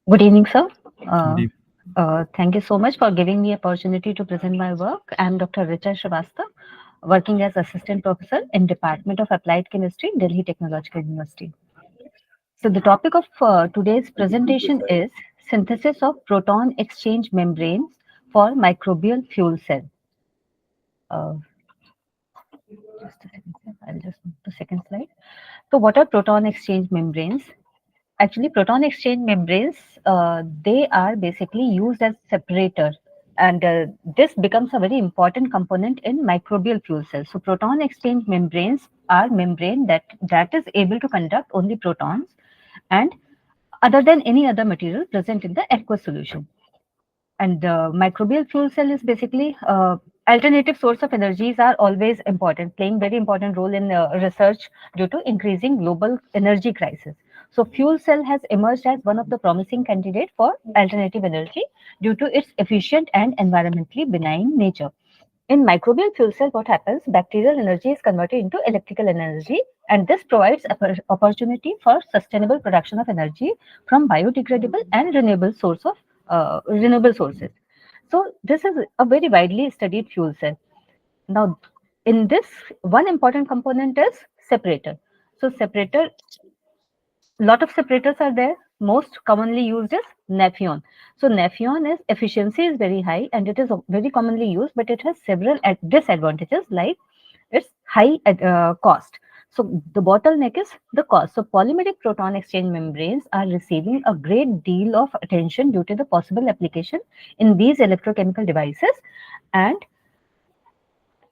Good evening, sir. Good Uh, evening. Thank you so much for giving me opportunity to present my work. I am Dr. Richa Shrivastava, working as Assistant Professor in Department of Applied Chemistry, Delhi Technological University. So the topic of today's presentation is synthesis of proton exchange membranes for microbial fuel cell. Uh, just a second, sir. I'll just move to second slide. So what are proton exchange membranes? Actually, proton exchange membranes, they are basically used as separator, and this becomes a very important component in microbial fuel cells. So proton exchange membranes are membrane that is able to conduct only protons and other than any other material present in the aqueous solution. And microbial fuel cell is basically alternative source of energies are always important, playing very important role in research due to increasing global energy crisis. So fuel cell has emerged as one of the promising candidate for alternative energy due to its efficient and environmentally benign nature. In microbial fuel cell, what happens? Bacterial energy is converted into electrical energy, and this provides opportunity for sustainable production of energy from biodegradable and renewable sources. So this is a very widely studied fuel cell. Now, in this, one important component is separator. So separator, lot of separators are there. Most commonly used is Nafion. So Nafion is efficiency is very high and it is very commonly used, but it has several disadvantages like its high cost. So the bottleneck is the cost. So polymeric proton exchange membranes are receiving a great deal of attention due to the possible application in these electrochemical devices, and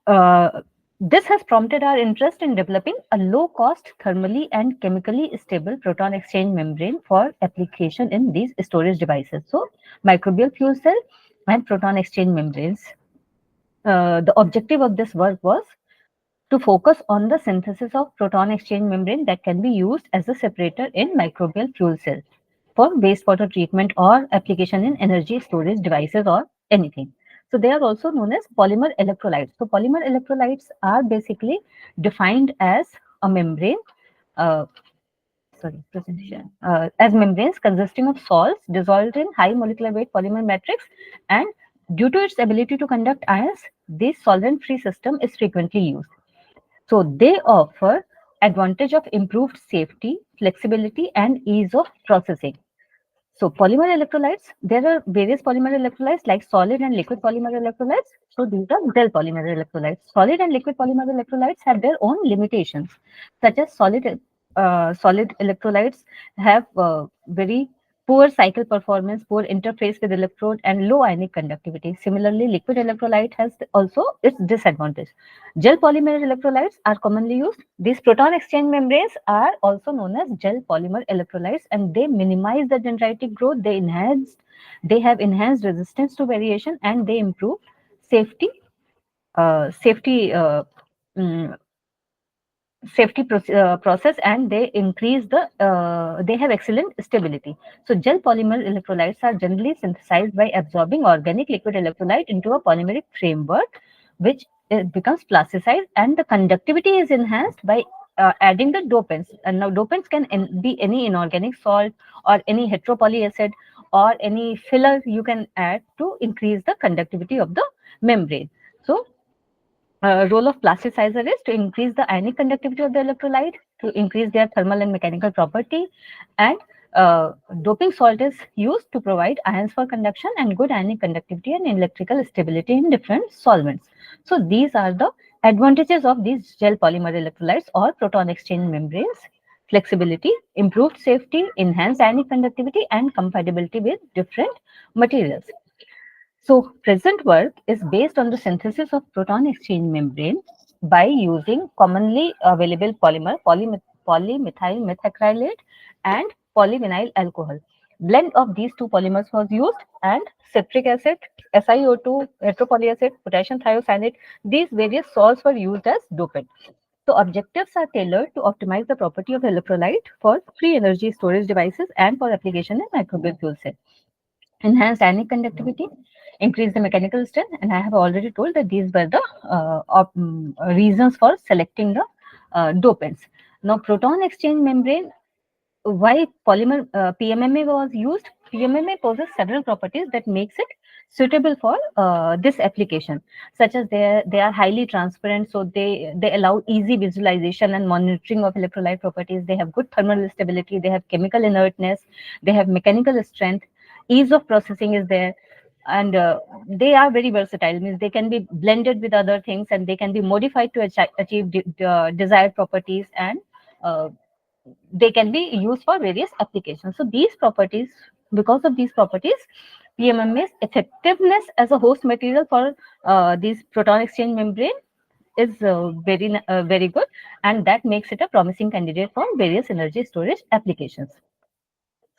uh, this has prompted our interest in developing a low-cost, thermally and chemically stable proton exchange membrane for application in these storage devices. So, microbial fuel cell and proton exchange membranes. The objective of this work was to focus on the synthesis of proton exchange membrane that can be used as a separator in microbial fuel cells for wastewater treatment or application in energy storage devices or anything. So they are also known as polymer electrolytes. So polymer electrolytes are basically defined as a membrane, uh, presentation, as membranes consisting of salts dissolved in high molecular weight polymer matrix, and due to its ability to conduct ions, this solvent-free system is frequently used. So they offer advantage of improved safety, flexibility, and ease of processing. So polymer electrolytes, there are various polymer electrolytes like solid and liquid polymer electrolytes. So these are gel polymer electrolytes. Solid and liquid polymer electrolytes have their own limitations, such as solid electrolytes have very poor cycle performance, poor interface with electrode, and low ionic conductivity. Similarly, liquid electrolyte has also its disadvantage. Gel polymer electrolytes are commonly used. These proton exchange membranes are also known as gel polymer electrolytes, and they minimize the dendritic growth. They have enhanced resistance to variation, and they improve safety, uh, safety, uh, mm, process, and they have excellent stability. So gel polymer electrolytes are generally synthesized by absorbing organic liquid electrolyte into a polymeric framework, which becomes plasticized, and the conductivity is enhanced by adding the dopants. And now dopants can be any inorganic salt or any heteropolyacid or any filler you can add to increase the conductivity of the membrane. So role of plasticizer is to increase the ionic conductivity of the electrolyte, to increase their thermal and mechanical property, and doping salt is used to provide ions for conduction and good ionic conductivity and electrical stability in different solvents. So these are the advantages of these gel polymer electrolytes or proton exchange membranes: flexibility, improved safety, enhanced ionic conductivity, and compatibility with different materials. So, present work is based on the synthesis of proton exchange membrane by using commonly available polymer, polymethyl methacrylate and polyvinyl alcohol. Blend of these two polymers was used, and citric acid, SiO2, heteropolyacid, potassium thiocyanate, these various salts were used as dopant. So objectives are tailored to optimize the property of electrolyte for free energy storage devices and for application in microbial fuel cell. Enhanced ionic conductivity, increase the mechanical strength, and I have already told that these were the reasons for selecting the dopants. Now, proton exchange membrane, why polymer PMMA was used? PMMA possesses several properties that makes it suitable for this application, such as they are highly transparent, so they allow easy visualization and monitoring of electrolyte properties. They have good thermal stability. They have chemical inertness. They have mechanical strength. Ease of processing is there, and they are very versatile. Means they can be blended with other things, and they can be modified to achieve desired properties, and uh, they can be used for various applications. So these properties, because of these properties, PMMA's effectiveness as a host material for these proton exchange membrane is very good, and that makes it a promising candidate for various energy storage applications.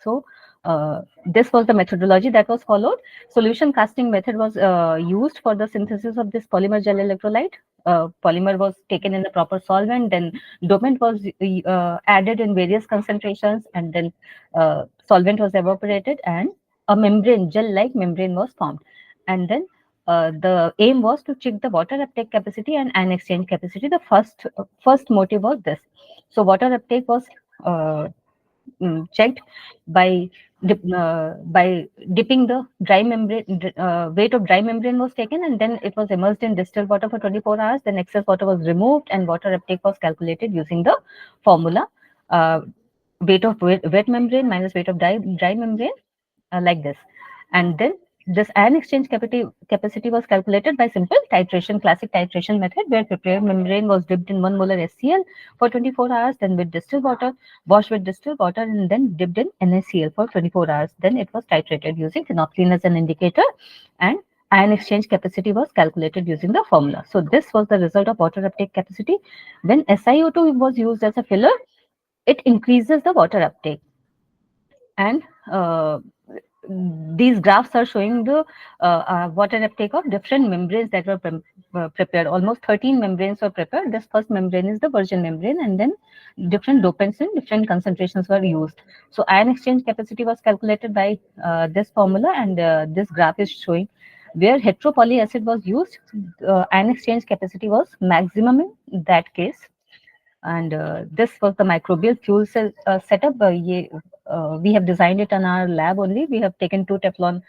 So this was the methodology that was followed. Solution casting method was used for the synthesis of this polymer gel electrolyte. Polymer was taken in the proper solvent, then dopant was added in various concentrations, and then solvent was evaporated, and a membrane, gel-like membrane was formed. And then the aim was to check the water uptake capacity and ion exchange capacity. The first motive was this. So water uptake was checked by dipping the dry membrane. Weight of dry membrane was taken, and then it was immersed in distilled water for 24 hours. Then excess water was removed, and water uptake was calculated using the formula, weight of wet membrane minus weight of dry membrane, like this. And then this ion exchange capacity was calculated by simple titration, classic titration method, where prepared membrane was dipped in 1 molar SCl for 24 hours, then with distilled water, washed with distilled water, and then dipped in NaCl for 24 hours. Then it was titrated using phenolphthalein as an indicator, and ion exchange capacity was calculated using the formula. So this was the result of water uptake capacity. When SiO2 was used as a filler, it increases the water uptake. And these graphs are showing the water uptake of different membranes that were prepared. Almost 13 membranes were prepared. This first membrane is the virgin membrane, and then different dopants in different concentrations were used. So ion exchange capacity was calculated by this formula, and this graph is showing where heteropoly acid was used. Ion exchange capacity was maximum in that case. And this was the microbial fuel cell setup. We have designed it in our lab only. We have taken 2 Teflon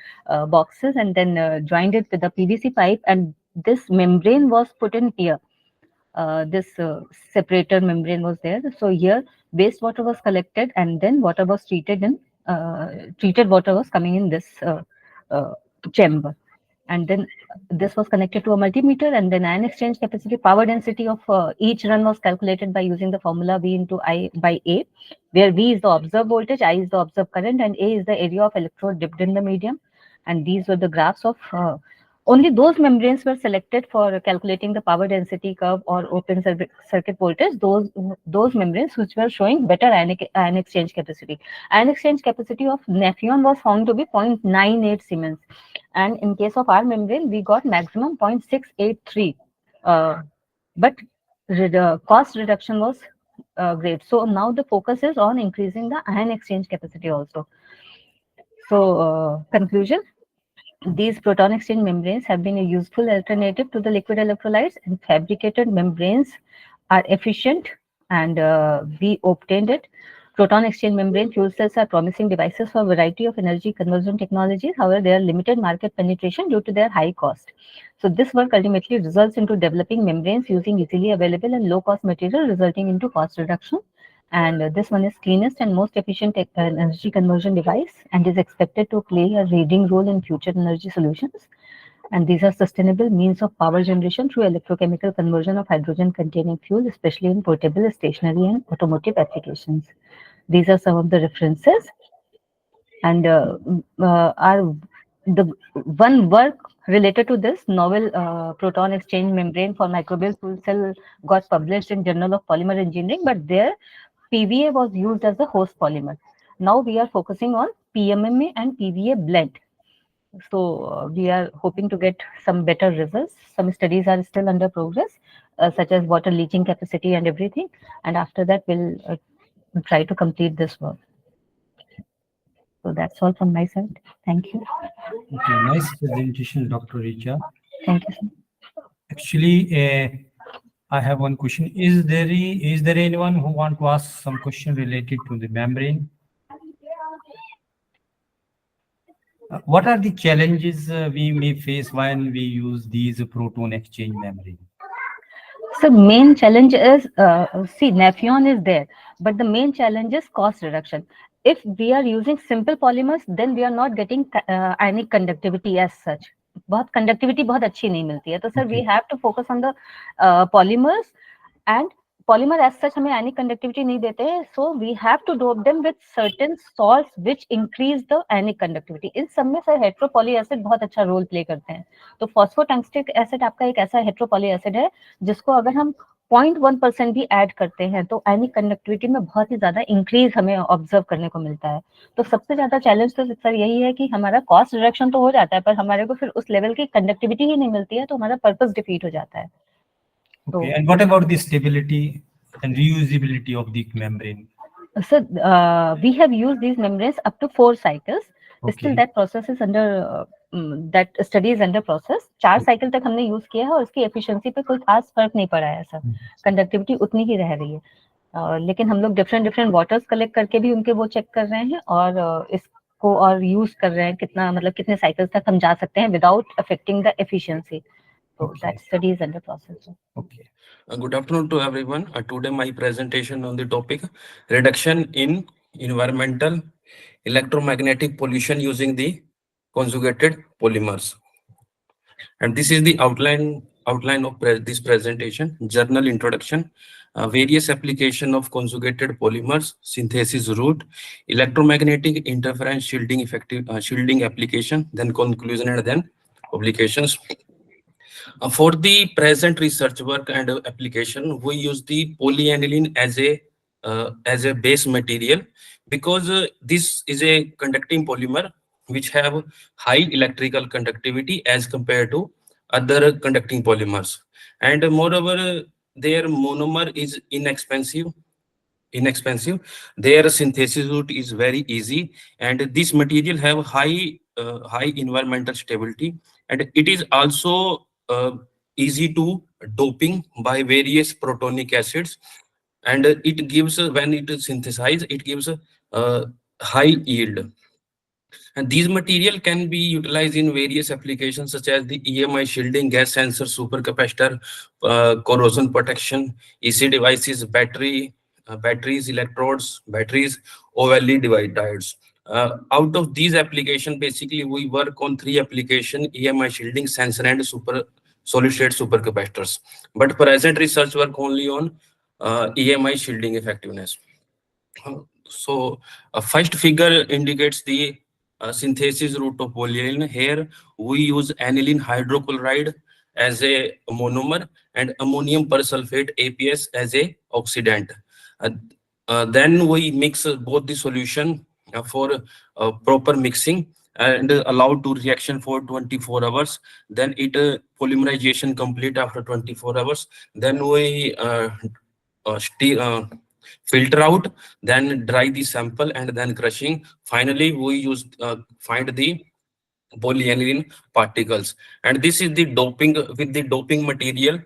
boxes and then joined it with a PVC pipe, and this membrane was put in here. This separator membrane was there. So here wastewater was collected, and then water was treated in treated water was coming in this uh, chamber. And then this was connected to a multimeter, and then ion exchange capacity, power density of each run was calculated by using the formula V into I by A, where V is the observed voltage, I is the observed current, and A is the area of electrode dipped in the medium. And these were the graphs of only those membranes were selected for calculating the power density curve or open circuit voltage. Those membranes which were showing better ion exchange capacity. Ion exchange capacity of Nafion was found to be 0.98 Siemens, and in case of our membrane, we got maximum 0.683. But cost reduction was great. So now the focus is on increasing the ion exchange capacity also. So conclusion. These proton exchange membranes have been a useful alternative to the liquid electrolytes, and fabricated membranes are efficient, and we obtained it. Proton exchange membrane fuel cells are promising devices for a variety of energy conversion technologies. However, they are limited market penetration due to their high cost. So this work ultimately results into developing membranes using easily available and low cost material, resulting into cost reduction. And this one is cleanest and most efficient energy conversion device, and is expected to play a leading role in future energy solutions. And these are sustainable means of power generation through electrochemical conversion of hydrogen containing fuel, especially in portable, stationary, and automotive applications. These are some of the references. And our the one work related to this novel proton exchange membrane for microbial fuel cell got published in Journal of Polymer Engineering, but there PVA was used as the host polymer. Now we are focusing on PMMA and PVA blend. So we are hoping to get some better results. Some studies are still under progress, such as water leaching capacity and everything. And after that, we'll try to complete this work. So that's all from my side. Thank you. Okay, nice presentation, Dr. Richa. Thank you, sir. Actually, I have one question. Is there anyone who want to ask some question related to the membrane? What are the challenges we may face when we use these proton exchange membrane? So main challenge is, see, Nafion is there, but the main challenge is cost reduction. If we are using simple polymers, then we are not getting ionic conductivity as such. बहुत conductivity बहुत अच्छी नहीं मिलती है, तो sir we Okay. have to focus on the polymers, and polymer as such हमें ionic conductivity नहीं देते हैं, so we have to dope them with certain salts which increase the ionic conductivity. इन सब में सर हेट्रोपॉली एसिड बहुत अच्छा role play करते हैं. तो फॉस्फोटंगस्टिक एसिड आपका एक ऐसा हेट्रोपॉली एसिड है जिसको अगर हम 0.1% भी ऐड करते हैं तो आयनिक कंडक्टिविटी में बहुत ही ज्यादा इंक्रीज हमें ऑब्जर्व करने को मिलता है. तो सबसे ज्यादा चैलेंज तो सर यही है कि हमारा कॉस्ट रिडक्शन तो हो जाता है, पर हमारे को फिर उस लेवल की कंडक्टिविटी ही नहीं मिलती है, तो हमारा पर्पस डिफीट हो जाता है. Okay. And what about the stability and reusability of the membrane? So we have used these membranes up to 4 cycles. Still Okay. that process is under that study is under process. 4 cycle तक हमने use किया है और इसकी efficiency पे कोई खास फर्क नहीं पड़ा है सर. कंडक्टिविटी उतनी ही रह रही है. लेकिन हम लोग डिफरेंट डिफरेंट वाटर्स कलेक्ट करके भी उनके वो चेक कर रहे हैं और इसको और यूज कर रहे हैं कितना, मतलब कितने साइकिल्स तक हम जा सकते हैं without affecting the efficiency. So Okay. that study is under process. Okay. Good afternoon to everyone. Today my presentation on the topic reduction in environmental electromagnetic pollution using the conjugated polymers. And this is the outline of this presentation. Journal introduction, various application of conjugated polymers, synthesis route, electromagnetic interference shielding effective shielding application, then conclusion and then publications. For the present research work and application, we use the polyaniline as a base material because this is a conducting polymer which have high electrical conductivity as compared to other conducting polymers, and moreover their monomer is inexpensive. Their synthesis route is very easy, and this material have high environmental stability, and it is also easy to doping by various protonic acids, and it gives when it is synthesized it gives high yield. And these material can be utilized in various applications such as the EMI shielding, gas sensor, supercapacitor, corrosion protection, EC devices, batteries, electrodes, batteries, OLE diodes. Out of these applications, basically we work on 3 applications: EMI shielding, sensor, and solid state supercapacitors. But present research work only on EMI shielding effectiveness. So first figure indicates the synthesis route of polyaniline. Here we use aniline hydrochloride as a monomer and ammonium persulfate APS as a oxidant. Uh, then we mix both the solution for proper mixing and allowed to reaction for 24 hours. Then it polymerization complete after 24 hours. Then we filter out, then dry the sample, and then crushing. Finally, we use find the polyaniline particles, and this is the doping with the doping material.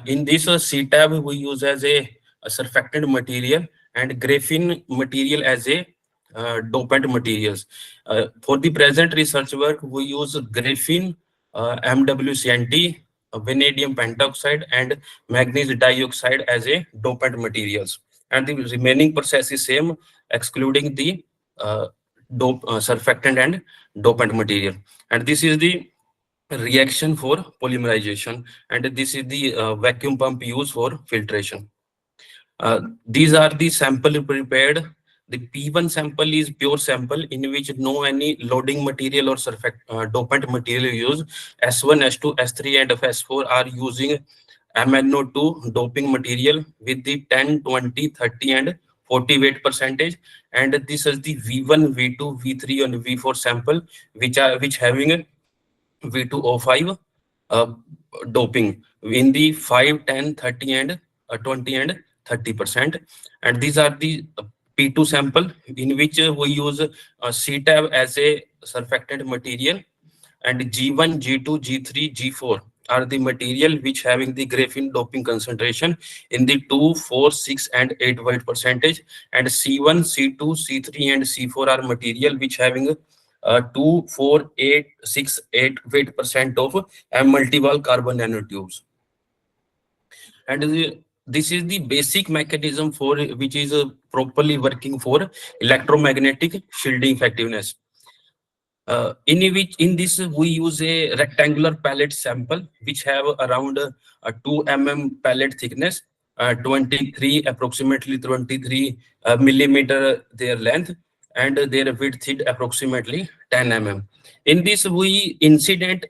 In this C-tab we use as a surfactant material, and graphene material as a dopant materials. For the present research work, we use graphene, MWCNT, vanadium pentoxide, and magnesium dioxide as a dopant materials, and the remaining process is same, excluding the surfactant and dopant material. And this is the reaction for polymerization, and this is the vacuum pump used for filtration. These are the sample prepared. The P1 sample is pure sample in which no any loading material or dopant material used. S1, S2, S3, and S4 are using MnO2 doping material with the 10, 20, 30, and 40 weight percentage. And this is the V1, V2, V3, and V4 sample which having V2O5 uh, doping in the 5, 10, 30, and 20 and 30%. And these are the P2 sample in which we use C-tab as a surfactant material, and G1, G2, G3, G4 are the material which having the graphene doping concentration in the 2, 4, 6, and 8 weight percentage, and C1, C2, C3, and C4 are material which having 24868% of multi-wall carbon nanotubes. And this is the basic mechanism for which is properly working for electromagnetic shielding effectiveness. In this we use a rectangular pellet sample which have around a 2 pellet thickness, 23 approximately 23 millimeter their length, and their width is approximately 10 In this we incident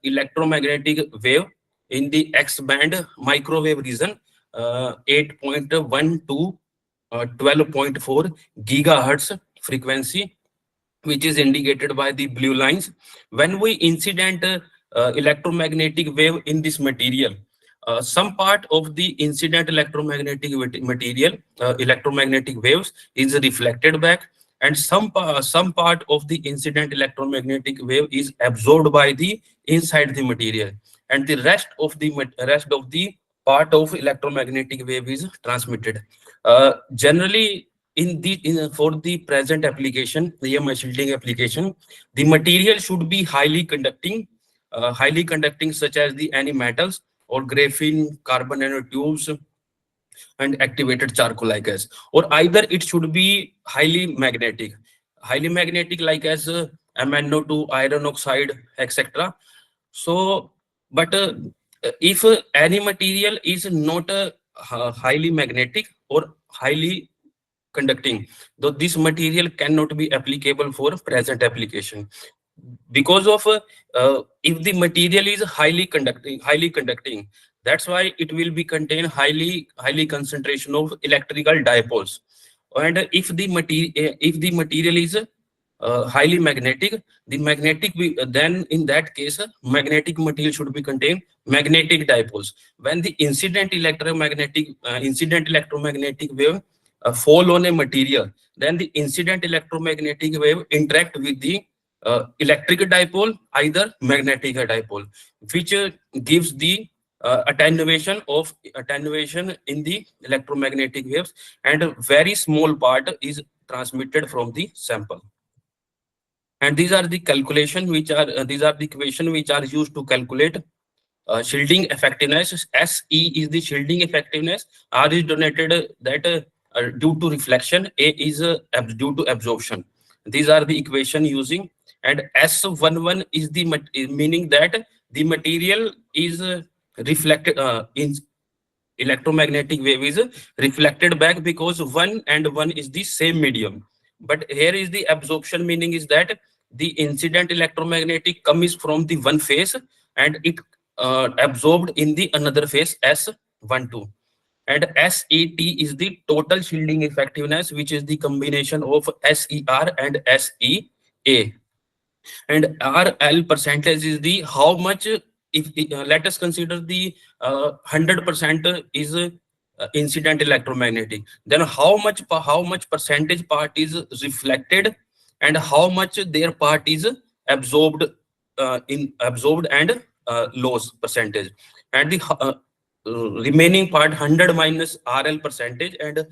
electromagnetic wave in the X band microwave region, 8.1 to 12.4 gigahertz frequency, which is indicated by the blue lines. When we incident electromagnetic wave in this material, some part of the incident electromagnetic material, electromagnetic waves is reflected back, and some part of the incident electromagnetic wave is absorbed by the inside the material, and the rest of the part of electromagnetic wave is transmitted. Generally, for the present application, the EMI shielding application, the material should be highly conducting, such as the any metals or graphene, carbon nanotubes, and activated charcoal like as, or either it should be highly magnetic like as MnO2, iron oxide, etc. So, but if any material is not highly magnetic or highly conducting, though this material cannot be applicable for present application, because of if the material is highly conducting, that's why it will be contain highly concentration of electrical dipoles. And if the material is highly magnetic, then in that case magnetic material should be contain magnetic dipoles. When the incident electromagnetic wave fall on a material, then the incident electromagnetic wave interact with the electric dipole, either magnetic dipole, which gives the attenuation in the electromagnetic waves, and a very small part is transmitted from the sample. And these are the these are the equation which are used to calculate shielding effectiveness. SE is the shielding effectiveness. R is denoted that due to reflection. A is due to absorption. These are the equation using. And S11 is the meaning that the material is reflected in electromagnetic wave is reflected back, because 1 and 1 is the same medium. But here is the absorption, meaning is that the incident electromagnetic comes from the one phase and it absorbed in the another phase, S12. And SET is the total shielding effectiveness, which is the combination of SER and SEA. And RL percentage is the how much, if let us consider the 100% is incident electromagnetic, then how much percentage part is reflected and how much their part is absorbed, absorbed and loss percentage. And the remaining part 100 minus RL percentage and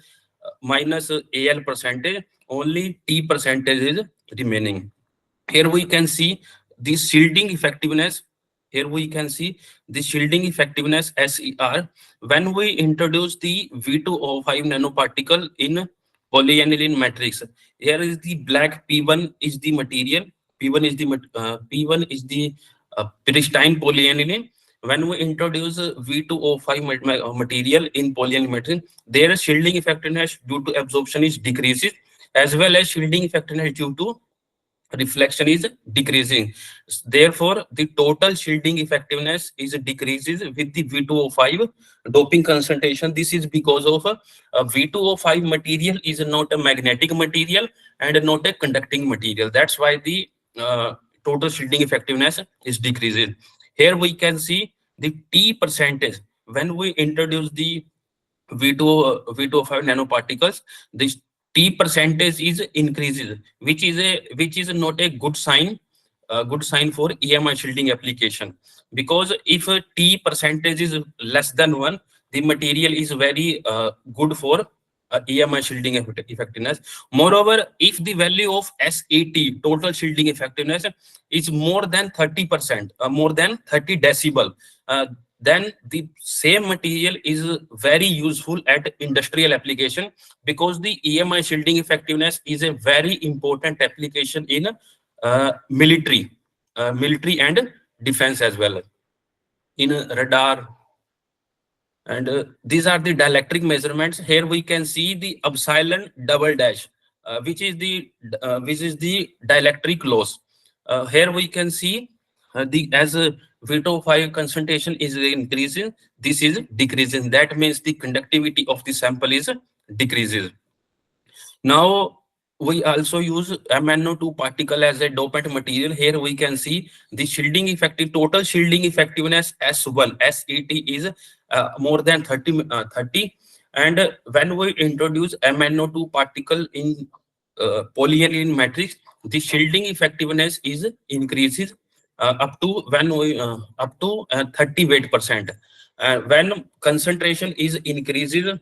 minus AL percentage, only T percentage is remaining. Here we can see the shielding effectiveness. Here we can see the shielding effectiveness SER when we introduce the V2O5 nanoparticle in polyaniline matrix. Here is the black P1 is the material. P1 is the pristine polyaniline. When we introduce V2O5 material in polyaniline matrix, their shielding effectiveness due to absorption is decreases, as well as shielding effectiveness due to reflection is decreasing. Therefore, the total shielding effectiveness is decreases with the V2O5 doping concentration. This is because of a V2O5 material is not a magnetic material and not a conducting material. That's why the total shielding effectiveness is decreasing. Here we can see the T percentage. When we introduce the V2O5 nanoparticles, this T percentage is increases, which is not a good sign for EMI shielding application, because if T percentage is less than 1, the material is very good for EMI shielding effectiveness. Moreover, if the value of SET, total shielding effectiveness, is more than 30%, more than 30 decibel, then the same material is very useful at industrial application, because the EMI shielding effectiveness is a very important application in military and defense as well, in radar. And these are the dielectric measurements. Here we can see the epsilon double dash, which is the dielectric loss. Here we can see the as V2O5 concentration is increasing, this is decreasing. That means the conductivity of the sample is decreases. Now we also use MnO2 particle as a dopant material. Here we can see the shielding effective, total shielding effectiveness S1 SET is more than 30. And when we introduce MnO2 particle in polyaniline matrix, the shielding effectiveness is increases up to when we up to 38%. When concentration is increases,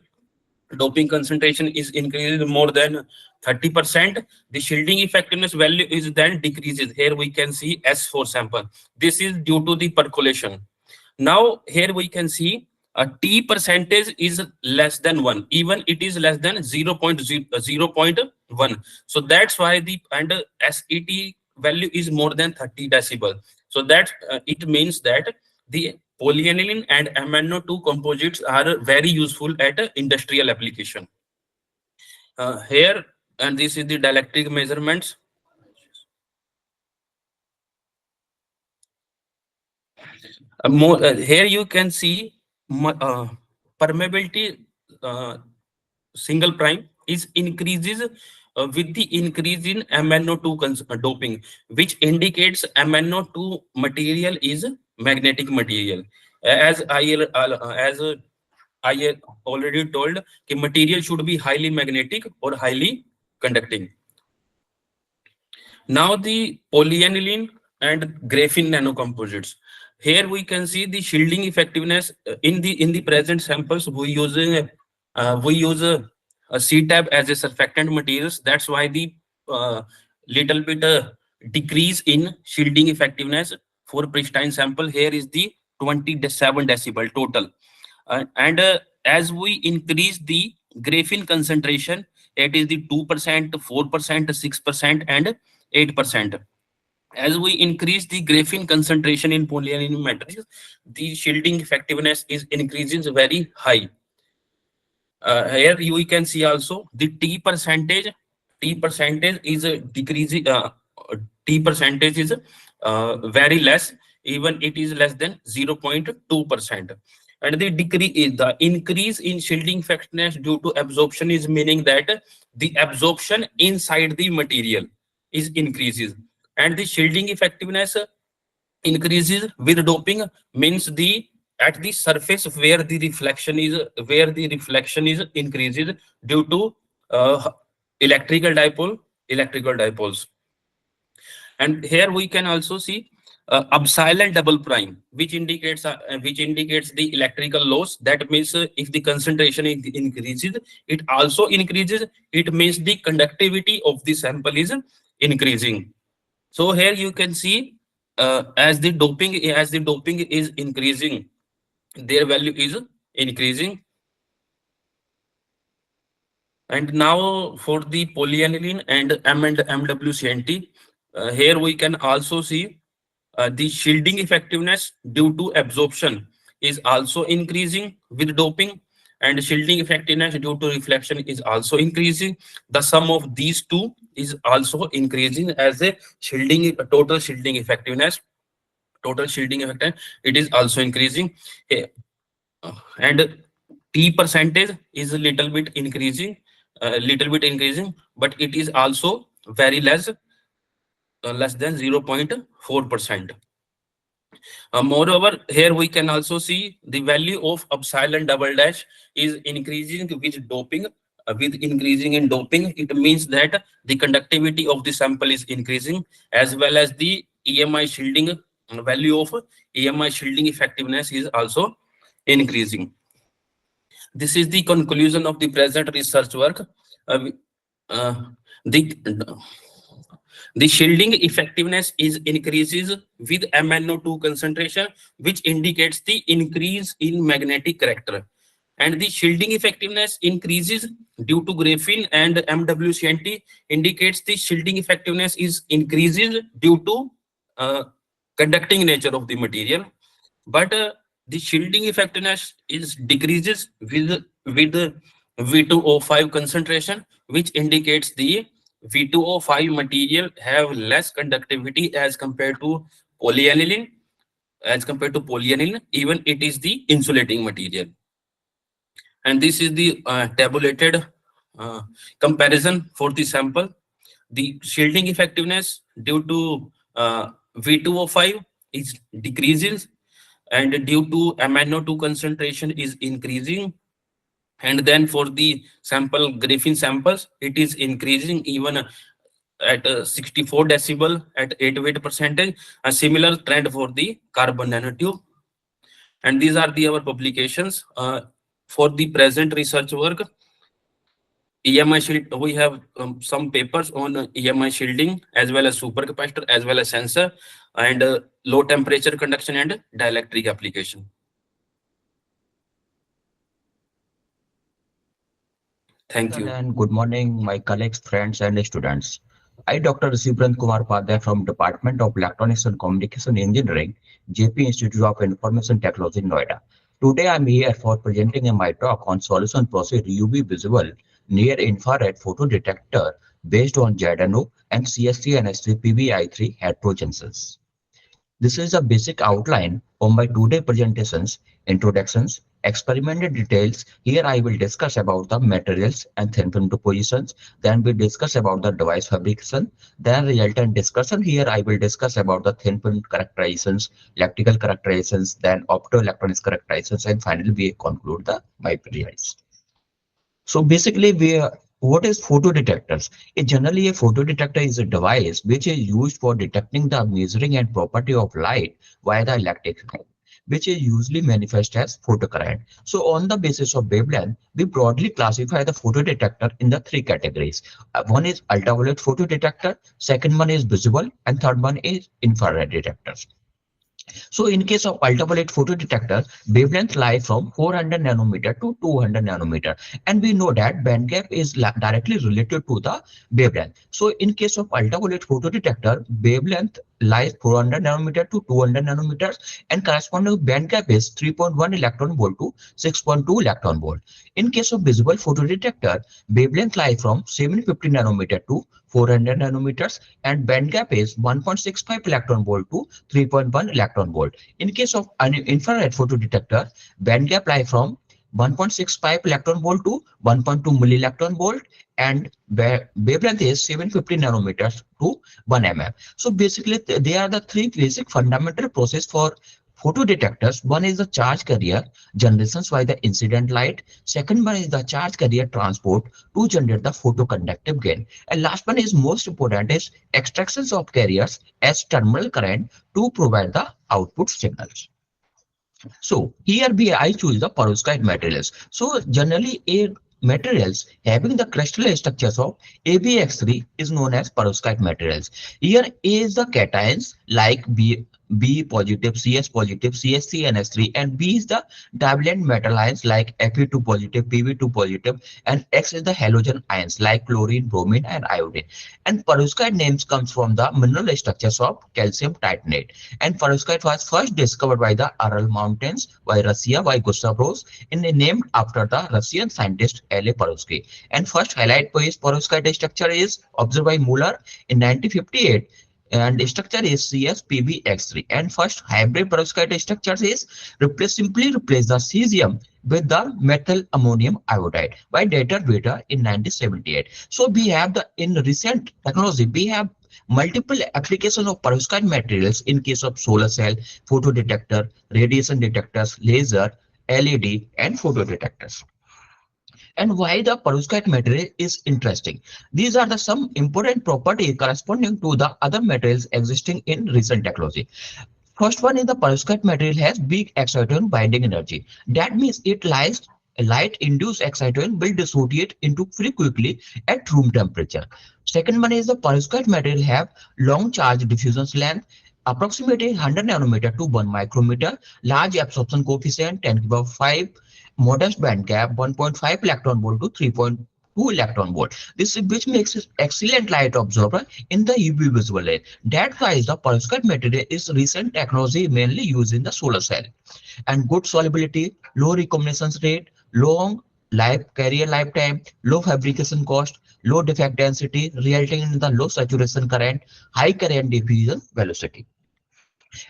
doping concentration is increased more than 30%, the shielding effectiveness value is then decreases. Here we can see S4 sample. This is due to the percolation. Now here we can see a T percentage is less than 1, even it is less than 0.1. So that's why the and SET value is more than 30 decibel. So that it means that the polyaniline and MnO2 composites are very useful at industrial application. Here, and this is the dielectric measurements. Here you can see permeability single prime is increases with the increase in MnO2 doping, which indicates MnO2 material is magnetic material. As I already told, the material should be highly magnetic or highly conducting. Now the polyaniline and graphene nanocomposites. Here we can see the shielding effectiveness in the present samples. We use a CTAB as a surfactant materials. That's why the little bit decrease in shielding effectiveness for pristine sample. Here is the 27 decibel total. And as we increase the graphene concentration, it is the 2%, 4%, 6%, and 8%. As we increase the graphene concentration in polyaniline matrix, the shielding effectiveness is increasing very high. Here we can see also the T percentage. T percentage is decreasing. T percentage is very less. Even it is less than 0.2%. And the increase in shielding effectiveness due to absorption is meaning that the absorption inside the material is increases, and the shielding effectiveness increases with doping means the at the surface where the reflection is increases due to electrical dipoles. And here we can also see epsilon double prime, which indicates the electrical loss. That means if the concentration increases, it also increases. It means the conductivity of the sample is increasing. So here you can see as the doping is increasing, their value is increasing. And now for the polyaniline and MWCNT, here we can also see the shielding effectiveness due to absorption is also increasing with doping, and shielding effectiveness due to reflection is also increasing. The sum of these two is also increasing as a total shielding effectiveness. It is also increasing. And T percentage is a little bit increasing, but it is also very less than 0.4%. Moreover, here we can also see the value of epsilon double dash is increasing with doping. With increasing in doping, it means that the conductivity of the sample is increasing, as well as the EMI shielding value of EMI shielding effectiveness is also increasing. This is the conclusion of the present research work. Uh, uh, the the shielding effectiveness is increases with MnO2 concentration, which indicates the increase in magnetic character. And the shielding effectiveness increases due to graphene, and MWCNT indicates the shielding effectiveness is increases due to uh, conducting nature of the material. But the shielding effectiveness is decreases with V2O5 concentration, which indicates the V2O5 material have less conductivity as compared to polyaniline, even it is the insulating material. And this is the tabulated uh, comparison for the sample. The shielding effectiveness due to V2O5 is decreases, and due to MnO2 concentration is increasing. And then for the sample graphene samples, it is increasing even at 64 decibel at 8 weight percentage. A similar trend for the carbon nanotube. And these are the our publications for the present research work. EMI shield, we have some papers on EMI shielding as well as supercapacitor as well as sensor, and low temperature conduction and dielectric application. Thank you. And good morning, my colleagues, friends, and students. I, Dr. Sibrant Kumar Padre from Department of Electronics and Communication Engineering, JP Institute of Information Technology, Noida. Today, I'm here for presenting my talk on solution process UV visible near infrared photodetector based on ZNO and CST and S3PBI3 heterogenesis. This is a basic outline of my today presentations, introductions, experimental details. Here I will discuss about the materials and thin film depositions. Then we discuss about the device fabrication. Then resultant discussion. Here I will discuss about the thin film characterizations, electrical characterizations, then optoelectronics characterizations, and finally we conclude the my periods. So basically, what is photodetectors? Generally, a photodetector is a device which is used for detecting the measuring and property of light via the electric field, which is usually manifest as photocurrent. So on the basis of wavelength, we broadly classify the photodetector in the three categories. One is ultraviolet photodetector, second one is visible, and third one is infrared detectors. So in case of ultraviolet photodetector, wavelength lie from 400 nanometer to 200 nanometer. And we know that band gap is directly related to the wavelength. So in case of ultraviolet photodetector, wavelength lies 400 nanometer to 200 nanometers, and corresponding band gap is 3.1 electron volt to 6.2 electron volt. In case of visible photodetector, wavelength lie from 750 nanometer to 400 nanometers, and band gap is 1.65 electron volt to 3.1 electron volt. In case of an infrared photodetector, band gap lie from 1.65 electron volt to 1.2 milli electron volt, and wavelength is 750 nanometers to 1 mm. So basically, they are the three basic fundamental process for photodetectors. One is the charge carrier generations by the incident light. Second one is the charge carrier transport to generate the photoconductive gain. And last one is most important is extractions of carriers as terminal current to provide the output signals. So here I choose the perovskite materials. So generally a materials having the crystal structures of ABX3 is known as perovskite materials. Here A is the cations like B positive, CS positive, CSC, NS3, and B is the divalent metal ions like Fe2 positive, Pb2 positive, and X is the halogen ions like chlorine, bromine, and iodine. And perovskite names comes from the mineral structures of calcium titanate. And perovskite was first discovered by the Aral Mountains by Russia by Gustav Rose, and named after the Russian scientist L.A. Perovsky. And first highlight for his perovskite structure is observed by Muller in 1958. And the structure is CSPbX3. And first hybrid perovskite structures is simply replace the cesium with the methyl ammonium iodide by Dieter Wetter in 1978. So we have the in recent technology we have multiple application of perovskite materials in case of solar cell, photodetector, radiation detectors, laser, LED, and photodetectors. And why the perovskite material is interesting. These are the some important properties corresponding to the other materials existing in recent technology. First one is the perovskite material has big exciton binding energy. That means it lies light induced excitation will dissociate into very quickly at room temperature. Second one is the perovskite material have long charge diffusion length, approximately 100 nanometer to 1 micrometer, large absorption coefficient 10 to the power 5, modest band gap 1.5 electron volt to 3.2 electron volt. This which makes it excellent light absorber in the UV visible light. That's why the perovskite material is recent technology mainly used in the solar cell. And good solubility, low recombination rate, long carrier lifetime, low fabrication cost, low defect density, resulting in the low saturation current, high current diffusion velocity.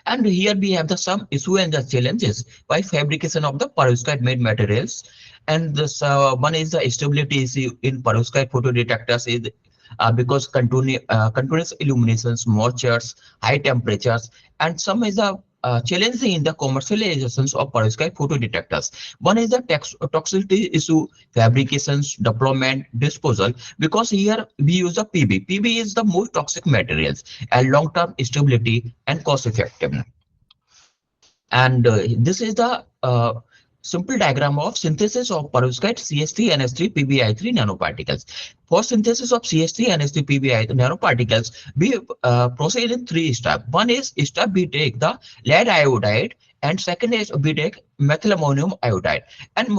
And here we have the some issue and the challenges by fabrication of the perovskite made materials. And this one is the stability issue in perovskite photodetectors is because continuous illuminations, moistures, high temperatures, and some is the challenging in the commercializations of perovskite photodetectors. One is the toxicity issue, fabrications, deployment, disposal, because here we use the PB. PB is the most toxic materials and long-term stability and cost effectiveness. And this is the simple diagram of synthesis of perovskite CH3 NH3 PbI3 nanoparticles. For synthesis of CH3 NH3 PbI nanoparticles, we proceed in 3 steps. One is step we take the lead iodide, and second is we take methylammonium iodide, and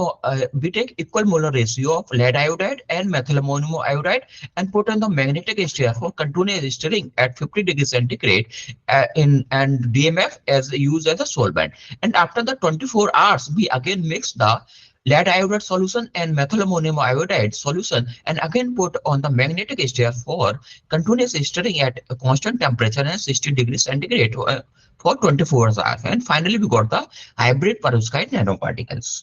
we take equal molar ratio of lead iodide and methylammonium iodide and put on the magnetic stir for continuous stirring at 50 degrees centigrade and DMF as used as a solvent. And after the 24 hours, we again mix the lead iodide solution and methylammonium iodide solution and again put on the magnetic stir for continuous stirring at a constant temperature and 60 degrees centigrade for 24 hours. And finally, we got the hybrid perovskite nanoparticles.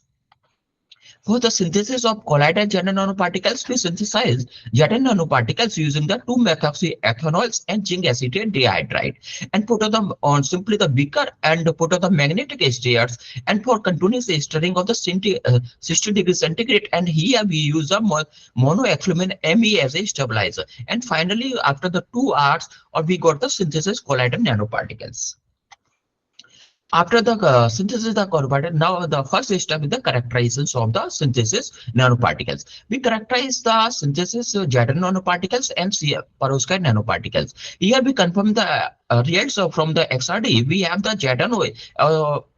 For the synthesis of colloidal jet nanoparticles, we synthesize jet nanoparticles using the 2-methoxyethanols and zinc acetate dihydride and put them on simply the beaker and put on the magnetic stirrers and for continuous stirring of the 60 degrees centigrade. And here we use the monoacrylamine Me as a stabilizer. And finally, after the 2 hours, we got the synthesis colloidal nanoparticles. After the synthesis of the nanoparticle, now the first step is the characterization of the synthesis nanoparticles. We characterize the synthesis jet nanoparticles and perovskite nanoparticles. Here we confirm the results from the XRD. We have the jet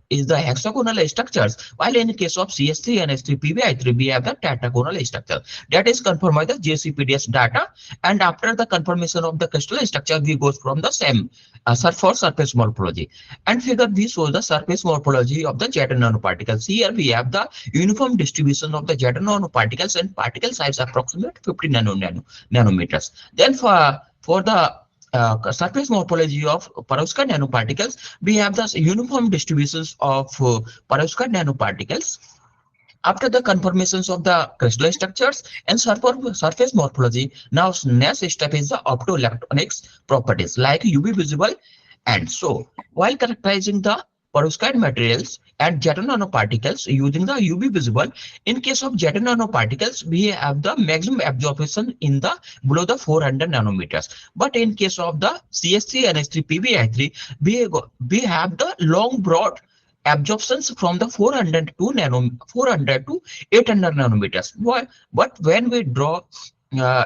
is the hexagonal structures, while in the case of CH3 and H3 PbI3, we have the tetragonal structure. That is confirmed by the JCPDS data. And after the confirmation of the crystal structure, we go from the same surface morphology. And figure B shows the surface morphology of the jet nanoparticles. Here we have the uniform distribution of the jet nanoparticles and particle size approximate 50 nanometers. Then for the surface morphology of perovskite nanoparticles, we have the uniform distributions of perovskite nanoparticles. After the confirmations of the crystal structures and surface morphology, now next step is the optoelectronics properties like UV visible. And so, while characterizing the perovskite materials and jet nanoparticles using the UV visible, in case of jet nanoparticles, we have the maximum absorption in the below the 400 nanometers. But in case of the CH3 and H3 PbI3, we have the long broad absorptions from the 400 to 800 nanometers. Why? But when we draw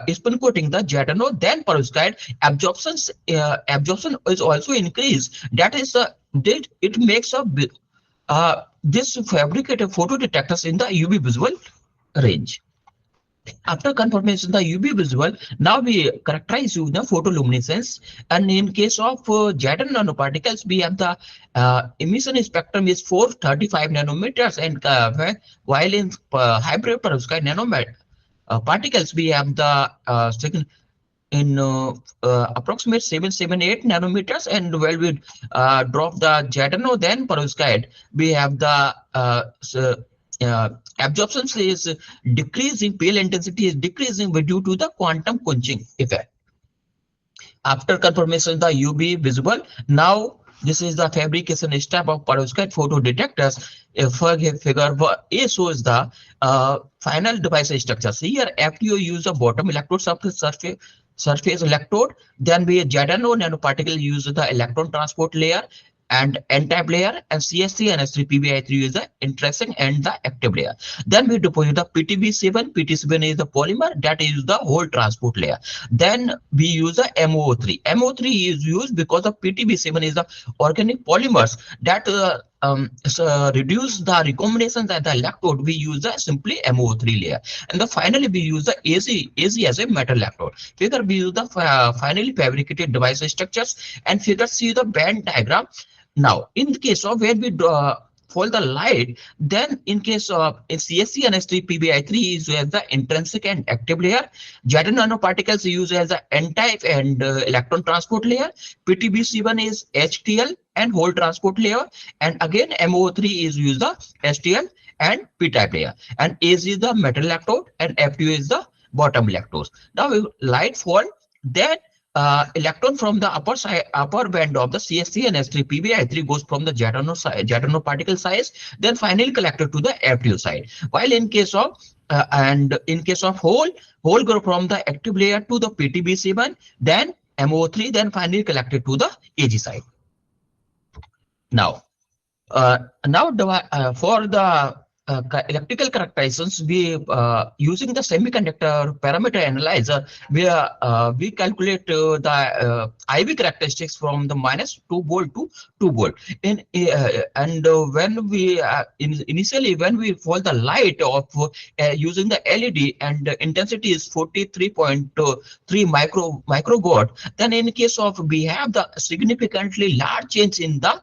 spin coating the jet nano, then perovskite absorption is also increased. That is it makes a this fabricated photodetectors in the UV visual range. After confirmation the UV visual, now we characterize using the photoluminescence. And in case of jet nanoparticles, we have the emission spectrum is 435 nanometers, and while in hybrid perovskite nanoparticles, we have the second in approximate 778 nanometers, and while we drop the jet nano, then perovskite, we have the absorption is decreasing, pale intensity is decreasing due to the quantum quenching effect. After confirmation the UV visible, now this is the fabrication step of perovskite photodetectors. Figure A shows the final device structures. Here FTO use the bottom electrode surface electrode, then we jet nanoparticle use the electron transport layer, and N-type layer, and CSC and S3 PBI3 is the intrinsic and the active layer. Then we deposit the PTB7. PT7 is the polymer, that is the whole transport layer. Then we use the MO3. MO3 is used because the PTB7 is the organic polymers that reduce the recombination that the electrode. We use the simply MO3 layer. And the finally we use the AC as a metal electrode. Figure we use the finally fabricated device structures, and figure see the band diagram. Now, in the case of where we fold the light, then in case of in CSC and S3 PBI3 is as the intrinsic and active layer. Jet nanoparticles used as the N-type and electron transport layer. PTB7 is HTL and whole transport layer, and again MO3 is used the STL and P-type layer, and AC is the metal electrode and F2 is the bottom electrodes. Now we light fall, then electron from the upper band of the CSC and S3 PBI3 goes from the jet nanoparticle size, then finally collected to the F2 side. While in case of whole go from the active layer to the PTB7, then MO3, then finally collected to the AG side. Now, for the electrical characterizations, we using the semiconductor parameter analyzer, we calculate the IV characteristics from the -2 volt to 2 volt. And when we initially when we fold the light of using the LED and the intensity is 43.3 microwatt, then in case of we have the significantly large change in the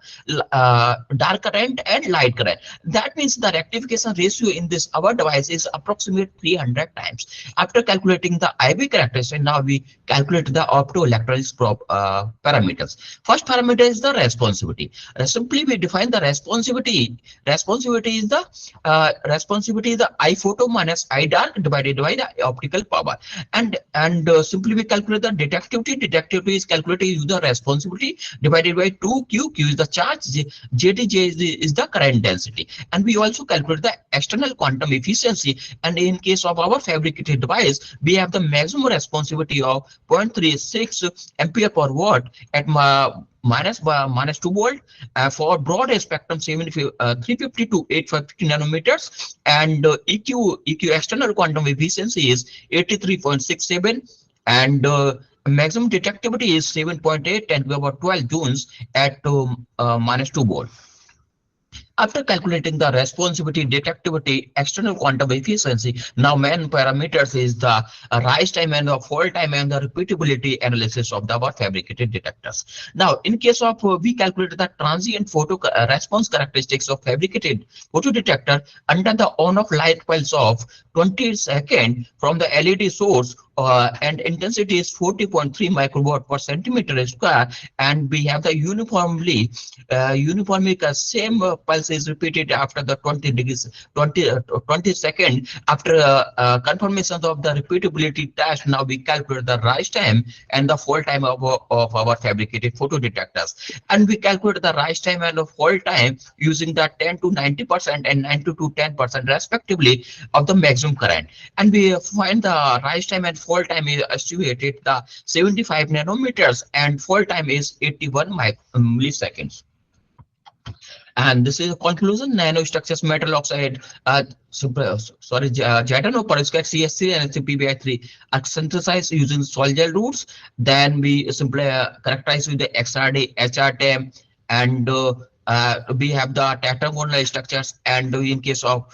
dark current and light current. That means the rectification ratio in this our device is approximately 300 times. After calculating the IV characteristic, now we calculate the optoelectronics parameters. First parameter is the responsivity. Simply we define the responsivity. Responsivity is the I photo minus I dark divided by the optical power. And simply we calculate the detectivity. Detectivity is calculated using the responsivity divided by 2Q. Q is the charge. JTJ is the current density. And we also calculate the external quantum efficiency. And in case of our fabricated device, we have the maximum responsivity of 0.36 ampere per watt at minus 2 volt for broad spectrum 350 to 850 nanometers, and EQ external quantum efficiency is 83.67, and maximum detectivity is 7.8 and about 12 joules at -2 volt. After calculating the responsivity, detectivity, external quantum efficiency, now main parameters is the rise time and the fall time and the repeatability analysis of our fabricated detectors. Now, in case of we calculated the transient photo response characteristics of fabricated photo detector under the on-off light pulse of 20 seconds from the LED source, and intensity is 40.3 microwatt per centimeter square, and we have the uniformly same pulse is repeated after the 20 second. After confirmation of the repeatability test, now we calculate the rise time and the fall time of our fabricated photo detectors, and we calculate the rise time and the fall time using the 10 to 90% and 90 to 10% respectively of the maximum current, and we find the rise time and fall time is estimated the 75 nanometers and fall time is 81 milliseconds. And this is a conclusion. Nanostructures, metal oxide, Jatano perovskite, CSC and PBI3 are synthesized using soil gel routes. Then we simply characterize with the XRD, HRTM, and we have the tetragonal structures. And in case of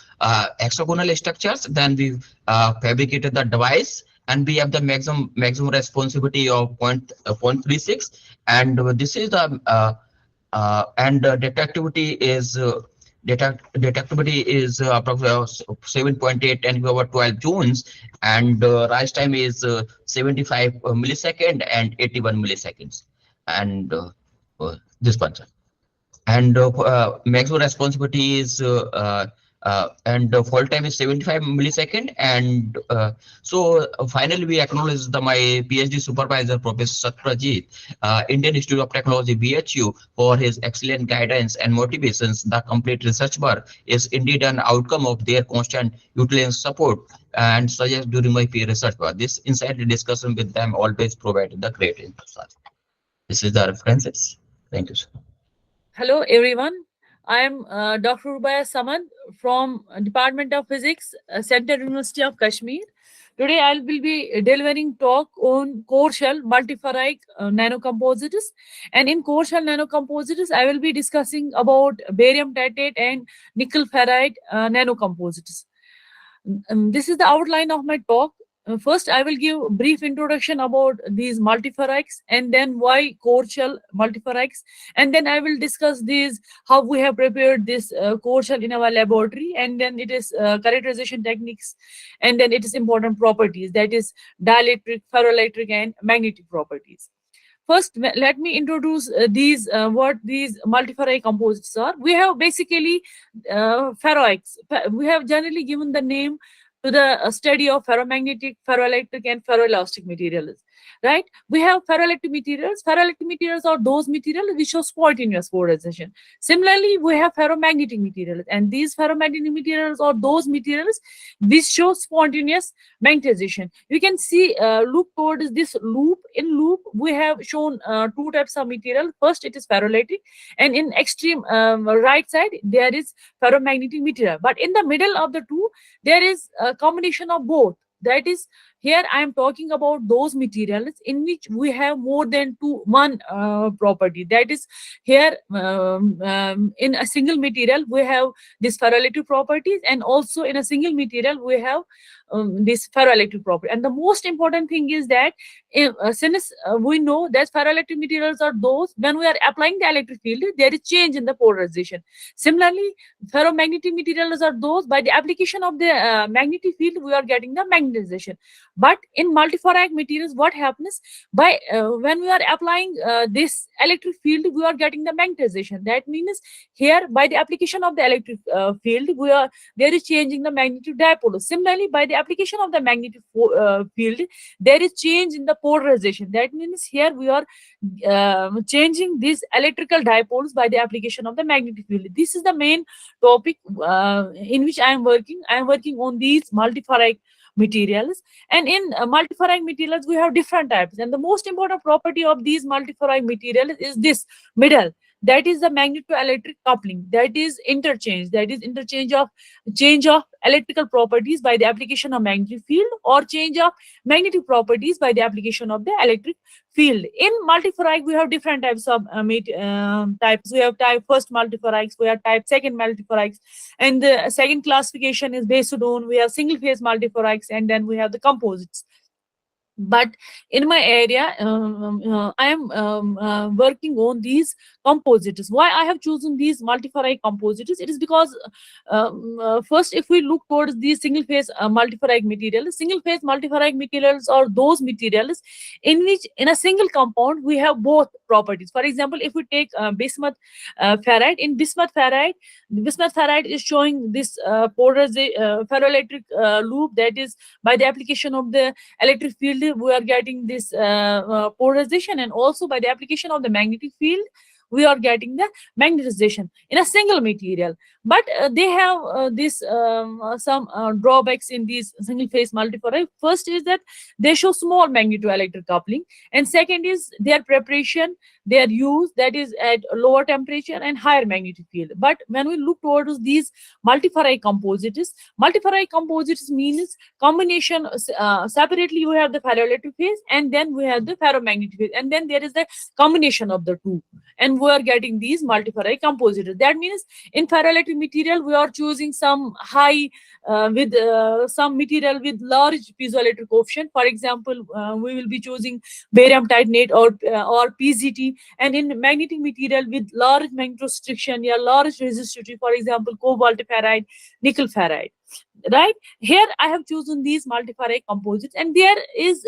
hexagonal structures, then we fabricated the device, and we have the maximum responsivity of 0.36, and this is the and detectivity is approximately 7.8 and over 12 joules, and rise time is 75 millisecond and 81 milliseconds, and this one, and maximum responsivity is and fall time is 75 millisecond. And so finally we acknowledge my PhD supervisor, Professor Satrajit, Indian Institute of Technology, BHU, for his excellent guidance and motivations. The complete research work is indeed an outcome of their constant utilization support and suggest during my peer research work. This insight discussion with them always provided the great insight. This is the references. Thank you, sir. Hello, everyone. I am Dr. Rubaya Samad from Department of Physics, Central University of Kashmir. Today, I will be delivering talk on core shell multiferrite nanocomposites. And in core shell nanocomposites, I will be discussing about barium titanate and nickel ferrite nanocomposites. This is the outline of my talk. First, I will give a brief introduction about these multiferrites and then why core shell multiferrites. And then I will discuss these, how we have prepared this core shell in our laboratory. And then it is characterization techniques. And then it is important properties, that is dielectric, ferroelectric, and magnetic properties. First, let me introduce these what these multiferrite composites are. We have basically ferroics. We have generally given the name to the study of ferromagnetic, ferroelectric, and ferroelastic materials. Right? We have ferroelectric materials. Ferroelectric materials are those materials which show spontaneous polarization. Similarly, we have ferromagnetic materials, and these ferromagnetic materials are those materials which show spontaneous magnetization. You can see look towards this loop. In loop, we have shown two types of material. First, it is ferroelectric, and in extreme right side there is ferromagnetic material. But in the middle of the two, there is a combination of both. That is, here I am talking about those materials in which we have more than one property. That is, here in a single material we have this ferroelectric properties, and also in a single material we have this ferroelectric property. And the most important thing is that since we know that ferroelectric materials are those when we are applying the electric field, there is change in the polarization. Similarly, ferromagnetic materials are those by the application of the magnetic field we are getting the magnetization. But in multiferrite materials, what happens by when we are applying this electric field, we are getting the magnetization. That means here by the application of the electric field, there is changing the magnetic dipole. Similarly, by the application of the magnetic field, there is change in the polarization. That means here we are changing these electrical dipoles by the application of the magnetic field. This is the main topic in which I am working. I am working on these multiferrite materials. And in multiferrite materials, we have different types. And the most important property of these multiferrite materials is this middle. That is the magnetoelectric coupling. That is interchange. That is change of electrical properties by the application of magnetic field, or change of magnetic properties by the application of the electric field. In multiferrite, we have different types of types. We have type first multiferrites, we have type second multiferrites, and the second classification is based on we have single phase multiferrites, and then we have the composites. But in my area, I am working on these composites. Why I have chosen these multiferrite composites? It is because first, if we look towards these single phase multiferrite materials, single phase multiferrite materials are those materials in which in a single compound we have both properties. For example, if we take bismuth ferrite, in bismuth ferrite is showing this ferroelectric loop. That is, by the application of the electric field, we are getting this polarization, and also by the application of the magnetic field we are getting the magnetization in a single material. But they have this some drawbacks in these single phase multiferrite. First is that they show small magnetoelectric coupling, and second is their preparation, their use, that is at lower temperature and higher magnetic field. But when we look towards these multiferrite composites means combination. Separately you have the ferroelectric phase, and then we have the ferromagnetic phase, and then there is the combination of the two, and we are getting these multiferrite composites. That means in ferroelectric material we are choosing some high with some material with large piezoelectric coefficient. For example, we will be choosing barium titanate or PZT, and in magnetic material with large magnetostriction, yeah, large resistivity, for example cobalt ferrite, nickel ferrite. Right here I have chosen these multiferrite composites, and there is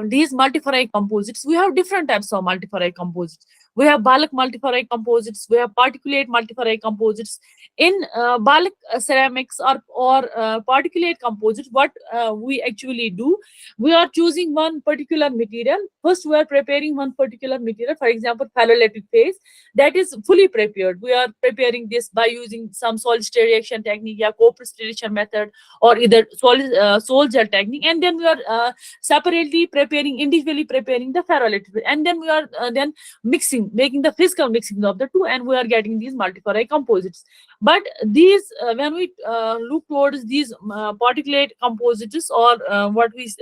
these multiferrite composites. We have different types of multiferrite composites. We have bulk multiferrite composites, we have particulate multiferrite composites. In bulk ceramics or particulate composites, what we actually do, we are choosing one particular material. First, we are preparing one particular material, for example ferroelectric phase, that is fully prepared. We are preparing this by using some solid state reaction technique, yeah, co-precipitation method, or either sol gel technique, and then we are separately individually preparing the ferroelectric, and then we are then mixing making the physical mixing of the two, and we are getting these multiferrite composites. But these when we look towards these particulate composites, or what we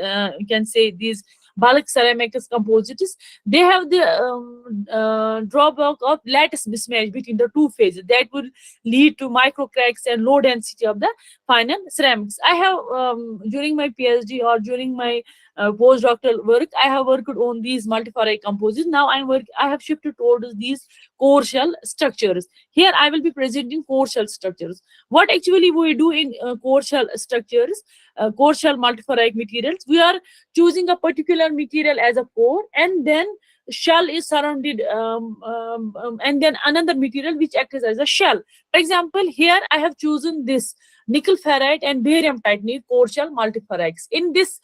can say these bulk ceramics composites, they have the drawback of lattice mismatch between the two phases that will lead to micro cracks and low density of the final ceramics. I have during my PhD or during my postdoctoral work, I have worked on these multiferrite composites. Now I have shifted towards these core shell structures. Here I will be presenting core shell structures. What actually we do in core shell structures, core shell multiferrite materials, we are choosing a particular material as a core, and then shell is surrounded and then another material which acts as a shell. For example, here I have chosen this nickel ferrite and barium titanate core shell multiferrites. In this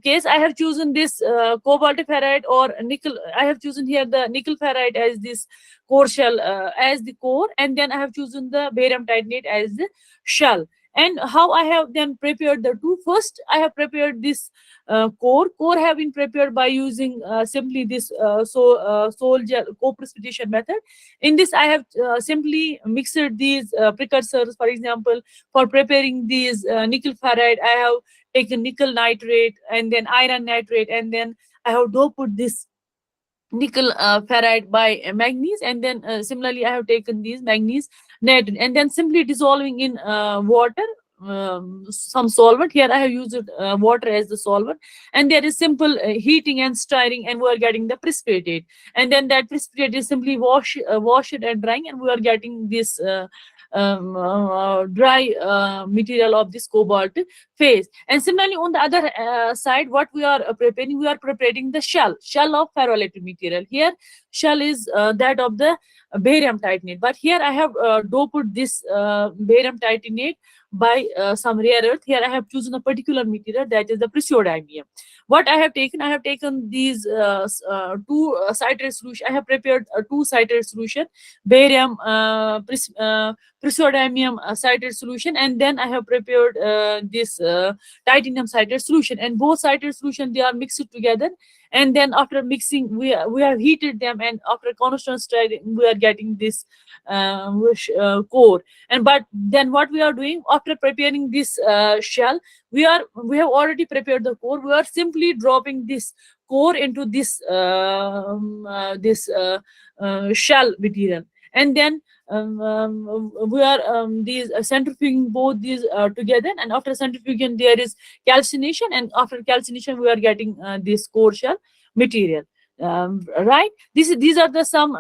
case, I have chosen this cobalt ferrite or nickel. I have chosen here the nickel ferrite as this core shell as the core, and then I have chosen the barium titanate as the shell. And how I have then prepared the two? First, I have prepared this core. Core have been prepared by using simply this sol gel co-precipitation method. In this, I have simply mixed these precursors. For example, for preparing these nickel ferrite, I have taken nickel nitrate and then iron nitrate, and then I have doped this nickel ferrite by manganese, and then similarly I have taken these manganese nitrate, and then simply dissolving in water some solvent. Here I have used water as the solvent, and there is simple heating and stirring, and we are getting the precipitate, and then that precipitate is simply washed and drying, and we are getting this dry material of this cobalt phase. And similarly on the other side, what we are preparing the shell of ferroelectric material. Here shell is that of the barium titanate, but here I have doped this barium titanate by some rare earth. Here I have chosen a particular material, that is the praseodymium. What I have taken these two citrate solution. I have prepared two citrate solution, barium praseodymium citrate solution, and then I have prepared this titanium citrate solution, and both citrate solution, they are mixed together, and then after mixing we have heated them, and after constant stirring we are getting this core. And but then what we are doing after preparing this shell, we have already prepared the core. We are simply dropping this core into this shell material, and then we are these centrifuging both these together, and after centrifugation there is calcination, and after calcination we are getting this core shell material. Right, these are the some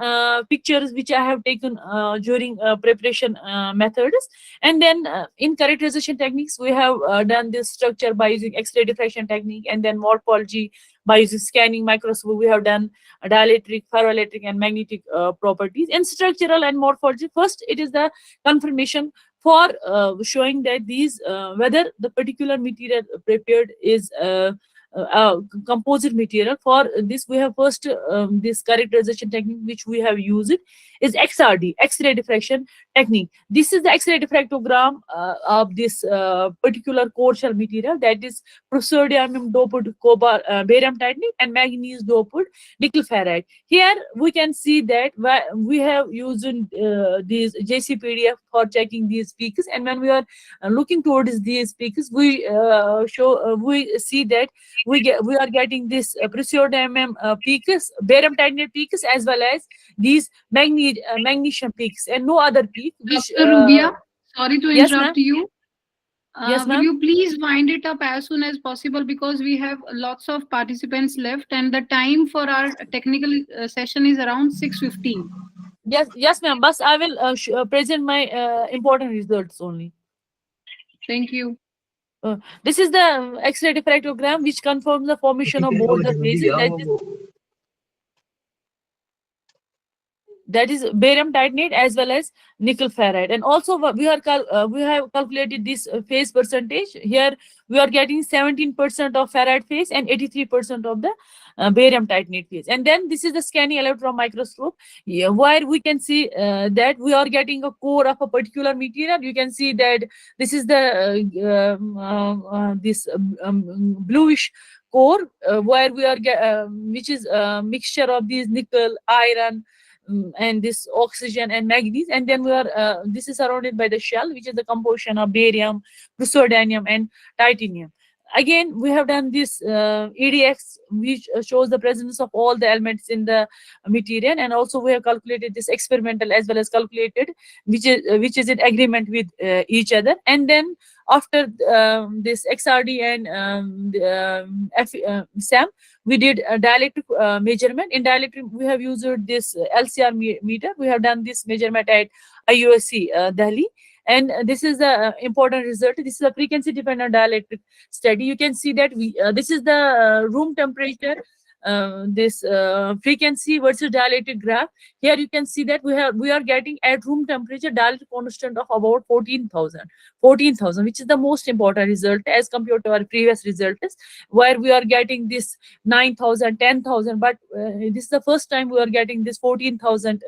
pictures which I have taken during preparation methods. And then in characterization techniques, we have done this structure by using X-ray diffraction technique, and then morphology by using scanning microscope. We have done dielectric, ferroelectric, and magnetic properties. In structural and morphology, first it is the confirmation for showing that these whether the particular material prepared is composite material. For this we have first this characterization technique which we have used is XRD, X-ray diffraction technique. This is the X-ray diffractogram of this particular core shell material, that is praseodymium doped cobalt barium titanate and manganese doped nickel ferrite. Here we can see that we have used these JCPDF for checking these peaks, and when we are looking towards these peaks, we see that we are getting this praseodymium peaks, barium titanate peaks, as well as these magnesium peaks, and no other peak. Which, Dr. Rubia, sorry to yes, interrupt you. Yes, Will ma'am. you please wind it up as soon as possible, because we have lots of participants left, and the time for our technical session is around 6:15. Yes, ma'am. But I will present my important results only. Thank you. This is the X-ray diffractogram which confirms the formation of both the phases. That is barium titanate as well as nickel ferrite. And also we have calculated this phase percentage. Here we are getting 17% of ferrite phase and 83% of the barium titanate phase. And then this is the scanning electron microscope, where we can see that we are getting a core of a particular material. You can see that this is the this bluish core where we are which is a mixture of these nickel, iron, and this oxygen and manganese, and then we are this is surrounded by the shell, which is the composition of barium, praseodymium, and titanium. Again, we have done this EDX, which shows the presence of all the elements in the material, and also we have calculated this experimental as well as calculated, which is in agreement with each other. And then after this XRD and SAM, we did a dielectric measurement. In dielectric, we have used this LCR meter. We have done this measurement at IUSC Delhi. And this is the important result. This is a frequency dependent dielectric study. You can see that this is the room temperature, this frequency versus dielectric graph. Here you can see that we are getting at room temperature dielectric constant of about 14,000, which is the most important result as compared to our previous results, where we are getting this 9,000, 10,000, but this is the first time we are getting this 14,000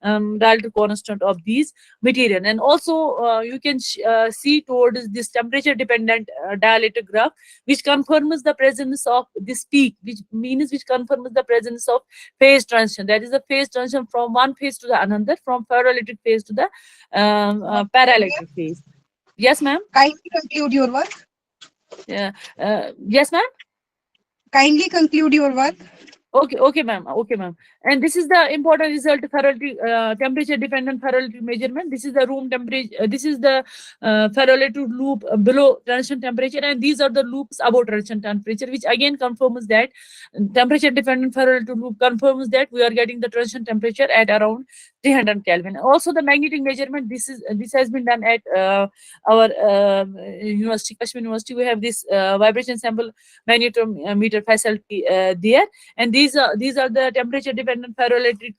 dielectric constant of these material. And also you can see towards this temperature dependent dielectric graph, which confirms the presence of this peak, which confirms the presence of phase transition. That is the phase transition from one phase to the another, from ferroelectric phase to the paraelectric phase. Yes, ma'am. Kindly conclude your work. Yes, ma'am. Kindly conclude your work. Okay, ma'am. And this is the important result: ferroelectric temperature dependent ferroelectric measurement. This is the room temperature. This is the ferroelectric loop below transition temperature, and these are the loops above transition temperature, which again confirms that temperature dependent ferroelectric loop confirms that we are getting the transition temperature at around 300 Kelvin. Also, the magnetic measurement. This has been done at our university, Kashmir University. We have this vibration sample magnetometer facility there, and these are the temperature dependent ferroelectric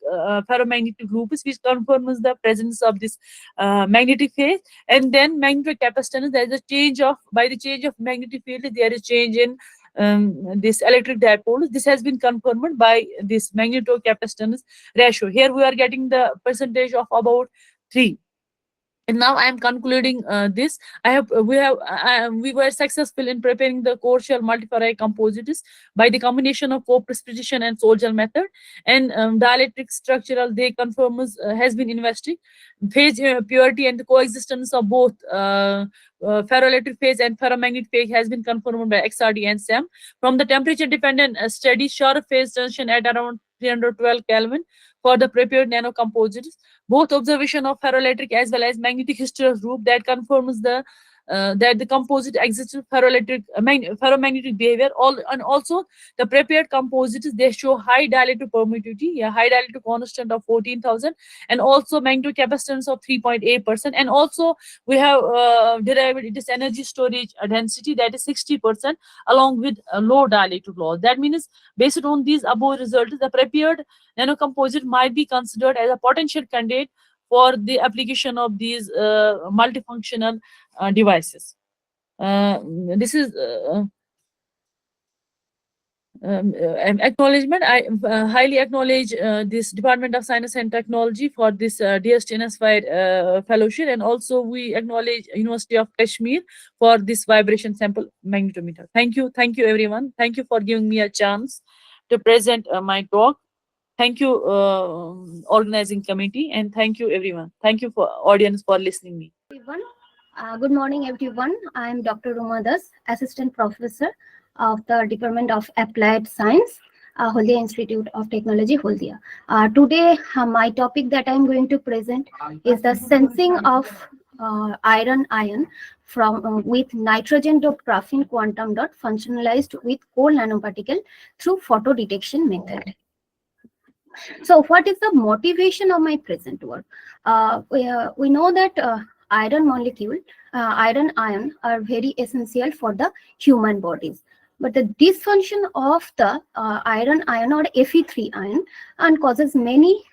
ferromagnetic loops, which confirms the presence of this magnetic phase. And then magnetic capacitance, there is a change of, by the change of magnetic field, there is change in this electric dipole. This has been confirmed by this magnetocapacitance ratio. Here we are getting the percentage of about 3. And now I am concluding this. We were successful in preparing the core shell multi-ferrite composites by the combination of co-precipitation and sol gel method. And dielectric structural, they confirms has been investigated. Phase purity and the coexistence of both ferroelectric phase and ferromagnetic phase has been confirmed by XRD and SAM. From the temperature dependent study, sharp phase tension at around 312 Kelvin for the prepared nanocomposites. Both observation of ferroelectric as well as magnetic hysteresis group that confirms the that the composite exhibits ferromagnetic behavior. And also the prepared composites, they show high dielectric permittivity, high dielectric constant of 14,000, and also magnetocapacitance of 3.8%. And also we have derived this energy storage density, that is 60%, along with low dielectric loss. That means based on these above results, the prepared nanocomposite might be considered as a potential candidate for the application of these multifunctional devices. This is acknowledgement. I highly acknowledge this Department of Science and Technology for this DSTNS fellowship, and also we acknowledge University of Kashmir for this vibration sample magnetometer. Thank you everyone. Thank you for giving me a chance to present my talk. Thank you, organizing committee, and thank you everyone. Thank you for audience for listening me. Everyone. Good morning, everyone. I am Dr. Ruma Das, Assistant Professor of the Department of Applied Science, Haldia Institute of Technology, Haldia. Today, my topic that I am going to present is the sensing of iron ion from with nitrogen dot graphene quantum dot functionalized with cold nanoparticle through photo detection method. So what is the motivation of my present work? We know that iron molecule, iron ion are very essential for the human bodies. But the dysfunction of the iron ion or Fe3 ion and causes many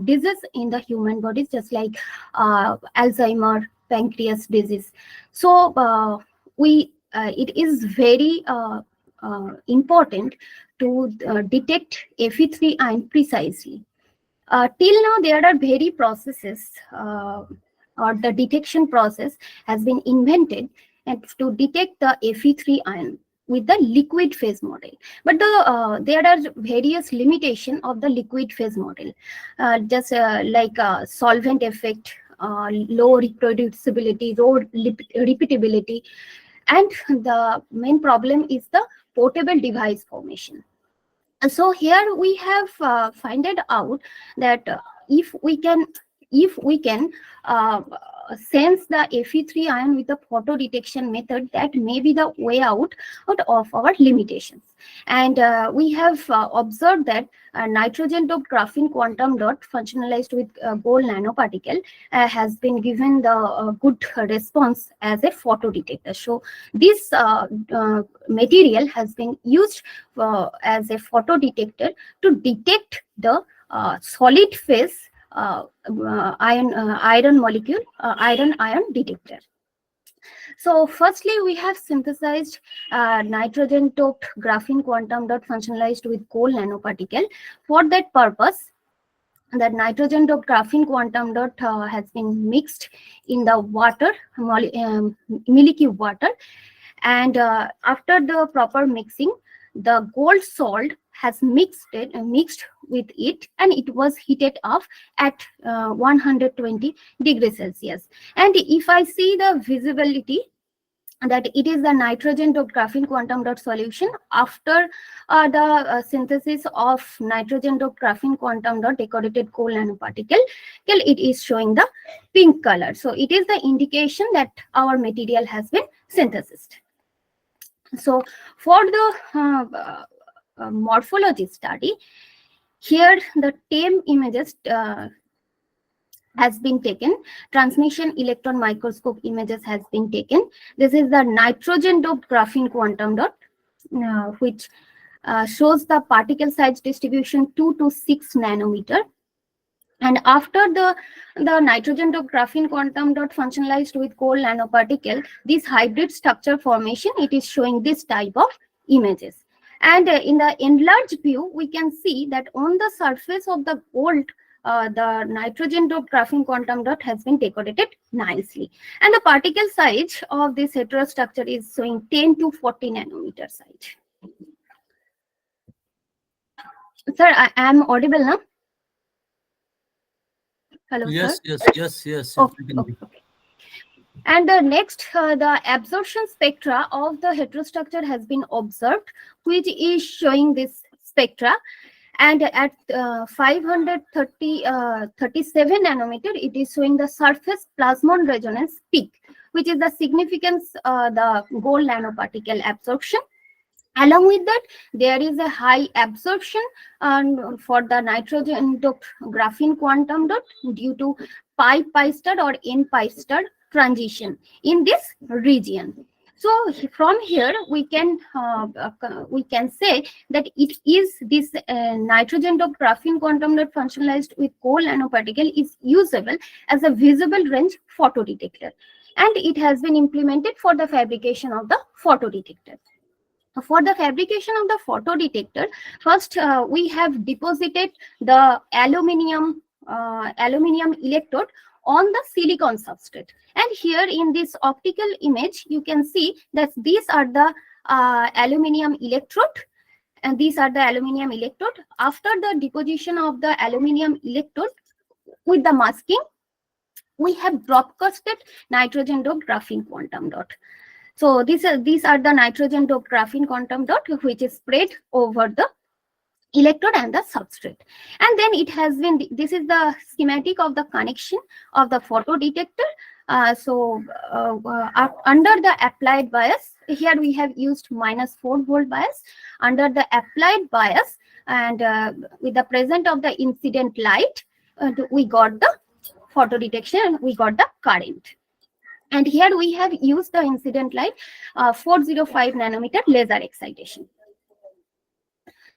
diseases in the human bodies, just like Alzheimer, pancreas disease. So it is very important to detect Fe3 ion precisely. Till now, there are very processes or the detection process has been invented and to detect the Fe3 ion. with the liquid phase model. But there are various limitations of the liquid phase model, just like solvent effect, low reproducibility, low repeatability, and the main problem is the portable device formation. So here we have find it out that if we can sense the Fe3 ion with the photo detection method, that may be the way out of our limitations. And we have observed that nitrogen doped graphene quantum dot functionalized with gold nanoparticle has been given the good response as a photo detector. So this material has been used as a photo detector to detect the solid phase iron molecule, iron ion detector. So firstly, we have synthesized nitrogen doped graphene quantum dot functionalized with gold nanoparticle. For that purpose, that nitrogen doped graphene quantum dot has been mixed in the water, milky water, and after the proper mixing, the gold salt has mixed with it, and it was heated up at 120 degrees Celsius. And if I see the visibility, that it is the nitrogen doped graphene quantum dot solution after the synthesis of nitrogen doped graphene quantum dot decorated gold nanoparticle, it is showing the pink color. So it is the indication that our material has been synthesized. So for the morphology study, here the TEM images has been taken. Transmission electron microscope images has been taken. This is the nitrogen doped graphene quantum dot, which shows the particle size distribution 2 to 6 nanometer. And after the nitrogen doped graphene quantum dot functionalized with gold nanoparticle, this hybrid structure formation, it is showing this type of images. And in the enlarged view, we can see that on the surface of the gold, the nitrogen doped graphene quantum dot has been decorated nicely. And the particle size of this heterostructure is showing 10 to 40 nanometer size. Sir, I am audible now? Hello, Yes, sir. yes. Okay. And the next, the absorption spectra of the heterostructure has been observed, which is showing this spectra. And at 537 nanometer, it is showing the surface plasmon resonance peak, which is the significance the gold nanoparticle absorption. Along with that, there is a high absorption for the nitrogen doped graphene quantum dot due to pi star or n pi star transition in this region. So from here we can say that it is this nitrogen doped graphene quantum dot functionalized with gold nanoparticle is usable as a visible range photodetector, and it has been implemented for the fabrication of the photodetector. For the fabrication of the photodetector, first we have deposited the aluminium electrode on the silicon substrate. And here in this optical image, you can see that these are the aluminium electrode, and these are the aluminium electrode. After the deposition of the aluminium electrode with the masking, we have broadcasted nitrogen doped graphene quantum dot. So these are the nitrogen doped graphene quantum dot, which is spread over the electrode and the substrate. And then it has been, this is the schematic of the connection of the photodetector. Under the applied bias, here we have used -4 volt bias. Under the applied bias and with the presence of the incident light, we got the photodetection and we got the current. And here we have used the incident light 405 nanometer laser excitation.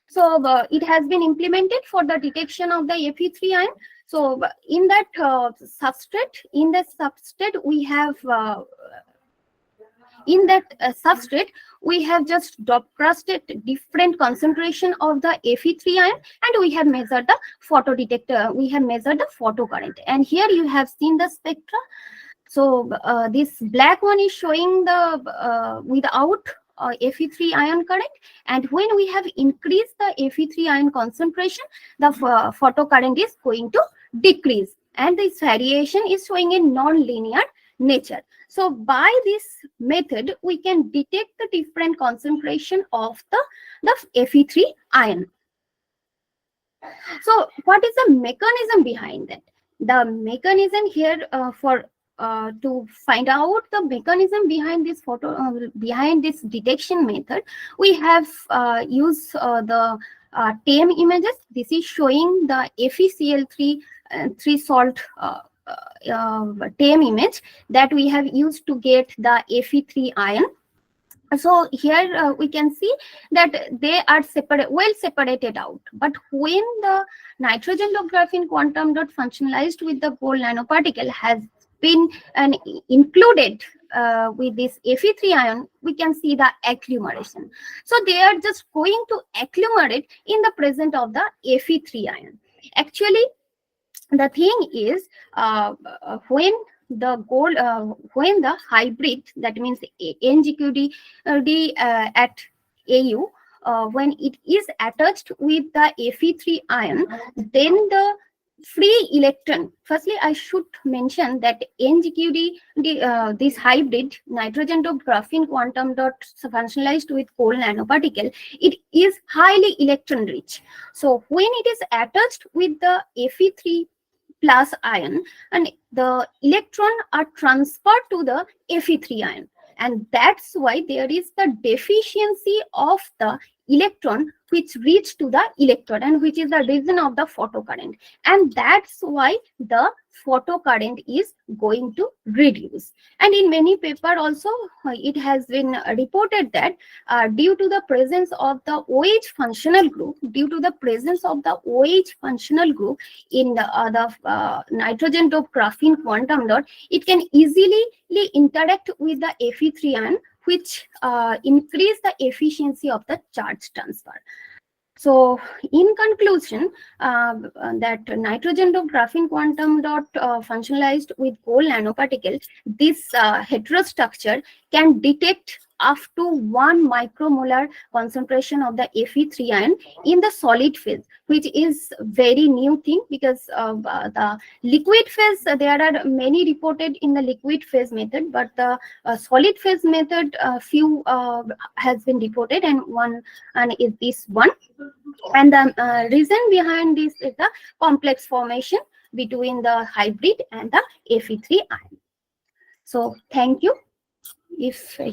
So it has been implemented for the detection of the Fe3 ion. So in that substrate, we have just broadcasted different concentration of the Fe3 ion, and we have measured the photodetector. We have measured the photocurrent, and here you have seen the spectra. So this black one is showing the without Fe3 ion current, and when we have increased the Fe3 ion concentration, the photocurrent is going to decrease, and this variation is showing a non-linear nature. So by this method, we can detect the different concentration of the Fe3 ion. So what is the mechanism behind that? The mechanism here to find out the mechanism behind this behind this detection method, we have used the TEM images. This is showing the FeCl3 3 salt TEM image that we have used to get the Fe3 ion. So here we can see that they are well separated out. But when the nitrogen doped graphene quantum dot functionalized with the gold nanoparticle has been included with this Fe3 ion, we can see the agglomeration. So they are just going to agglomerate in the presence of the Fe3 ion. Actually, the thing is, when the hybrid, that means NGQD at AU, when it is attached with the Fe3 ion, then the free electron. Firstly, I should mention that NGQD, this hybrid nitrogen doped graphene quantum dot functionalized with gold nanoparticle, it is highly electron rich. So when it is attached with the Fe3 plus ion, and the electron are transferred to the Fe3 ion, and that's why there is the deficiency of the electron which reach to the electrode, and which is the reason of the photocurrent, and that's why the photocurrent is going to reduce. And in many paper also it has been reported that due to the presence of the OH functional group, in the nitrogen doped graphene quantum dot, it can easily interact with the Fe3 ion, which increase the efficiency of the charge transfer. So in conclusion, that nitrogen doped graphene quantum dot functionalized with gold nanoparticle, this heterostructure can detect up to 1 micromolar concentration of the Fe3 ion in the solid phase, which is very new thing, because the liquid phase, there are many reported in the liquid phase method, but the solid phase method few has been reported, and one is this one. And the reason behind this is the complex formation between the hybrid and the Fe3 ion. So thank you. If